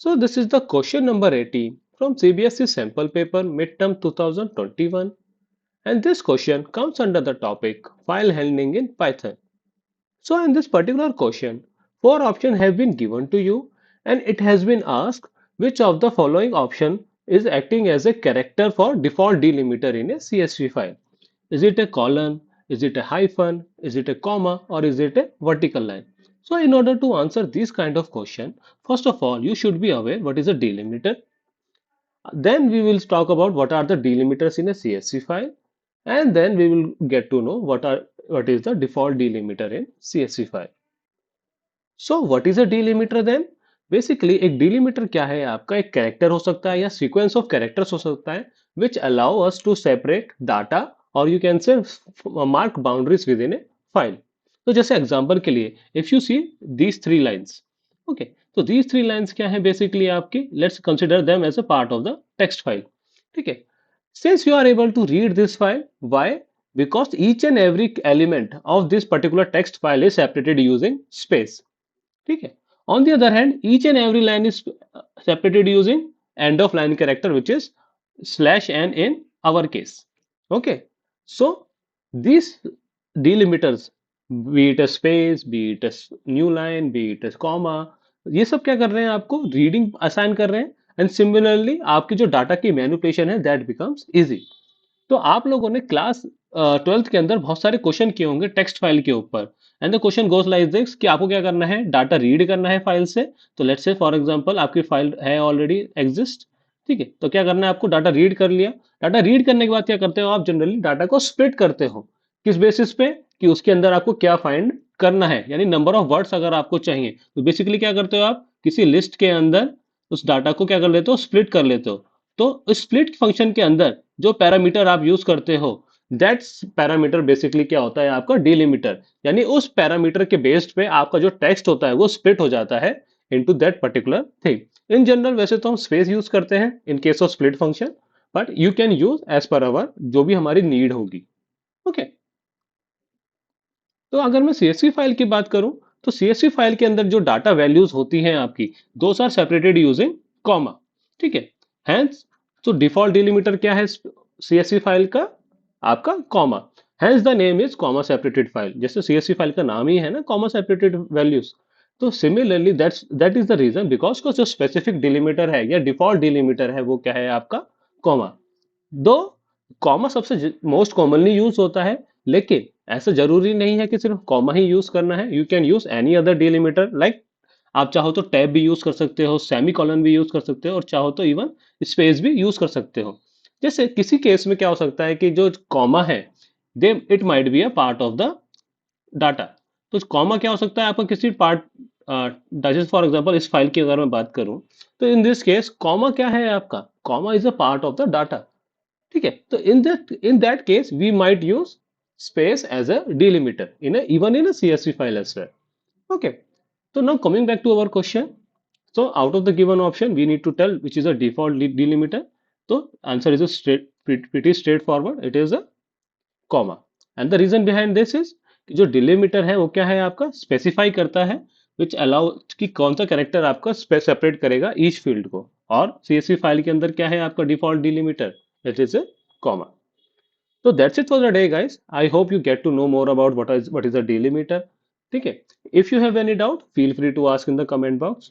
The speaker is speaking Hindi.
So this is the question number 18 from CBSE sample paper midterm 2021, and this question comes under the topic file handling in Python. So in this particular question, four options have been given to you and it has been asked which of the following option is acting as a character for default delimiter in a CSV file. Is it a colon? Is it a hyphen? Is it a comma? Or is it a vertical line? So in order to answer this kind of question, first of all, you should be aware what is a delimiter. Then we will talk about what are the delimiters in a CSV file. And then we will get to know what is the default delimiter in CSV file. So what is a delimiter then? Basically एक delimiter क्या है आपका एक character हो सकता है या sequence of characters हो सकता है which allow us to separate data or you can say mark boundaries within a file. तो जैसे एग्जांपल के लिए if you see these three lines, okay, तो these three lines क्या है basically आपकी let's consider them as a part of the text file. ठीक है, since you are able to read this file, why? Because each and every element of this particular text file is separated using space. ठीक है, on the other hand each and every line is separated using end of line character which is slash n in our case. Okay, so these delimiters, be it a space, be it a new line, be it a comma, ये सब क्या कर रहे हैं आपको रीडिंग असाइन कर रहे हैं एंड सिमिलरली आपकी जो डाटा की मैनिपुलेशन है दैट बिकम्स इजी. तो आप लोगों ने क्लास 12th के अंदर बहुत सारे क्वेश्चन किए होंगे टेक्स्ट फाइल के ऊपर and the question goes like this कि आपको क्या करना है डाटा रीड करना है फाइल से. तो लेट्स से फॉर एग्जांपल आपकी फाइल है ऑलरेडी एग्जिस्ट. ठीक है, तो क्या करना है आपको डाटा रीड कर लिया. डाटा रीड करने के बाद क्या करते हो आप जनरली डाटा को स्प्लिट करते हो. किस बेसिस पे कि उसके अंदर आपको क्या फाइंड करना है यानी नंबर ऑफ वर्ड्स अगर आपको चाहिए तो बेसिकली क्या करते हो आप किसी लिस्ट के अंदर उस डाटा को क्या कर लेते हो स्प्लिट कर लेते हो. तो स्प्लिट फंक्शन के अंदर जो पैरामीटर आप यूज करते हो दैट्स पैरामीटर बेसिकली क्या होता है आपका डिलिमिटर. यानी उस पैरामीटर के बेस्ड पे आपका जो टेक्स्ट होता है वो स्प्लिट हो जाता है into that particular thing. In general वैसे तो हम स्पेस यूज करते हैं in case of split function, but you can use as per our जो भी हमारी नीड होगी. ओके, तो अगर मैं सीएसवी फाइल की बात करूं तो सीएसवी फाइल के अंदर जो डाटा वैल्यूज होती हैं आपकी those are separated using comma. ठीक है, हैंस तो डिफॉल्ट डिलिमिटर क्या है सीएसवी फाइल का आपका comma. Hence the name is comma separated file. जैसे सीएसवी फाइल का नाम ही है ना कॉमा सेपरेटेड वैल्यूज. तो similarly that is the reason because को जो स्पेसिफिक डिलिमिटर है या डिफॉल्ट डिलिमिटर है वो क्या है आपका कॉमा. दो कॉमा सबसे मोस्ट कॉमनली यूज होता है लेकिन ऐसा जरूरी नहीं है कि सिर्फ कॉमा ही यूज करना है. You can use any other delimiter like आप चाहो तो टैब भी यूज कर सकते हो, सेमी कॉलन भी यूज कर सकते हो और चाहो तो इवन स्पेस भी यूज कर सकते हो. जैसे किसी केस में क्या हो सकता है कि जो कॉमा है they it might be a part of the data. तो कॉमा क्या हो सकता है आपका किसी पार्ट जैसे फॉर एग्जांपल इस फाइल की अगर मैं बात करूं तो इन दिस केस कॉमा क्या है आपका comma is a part of the data. ठीक है, तो in that case we might use space as a delimiter in a even in a CSV file as well. Okay, so now coming back to our question, so out of the given option we need to tell which is a default delimiter. So answer is a pretty straightforward, it is a comma. And the reason behind this is कि जो delimiter है वो क्या है आपका specify करता है which allow कि कौन सा character आपका separate करेगा each field को. और CSV file के अंदर क्या है आपका default delimiter, it is a comma. So that's it for the day, guys. I hope you get to know more about what is a delimiter. ठीक है? If you have any doubt, feel free to ask in the comment box.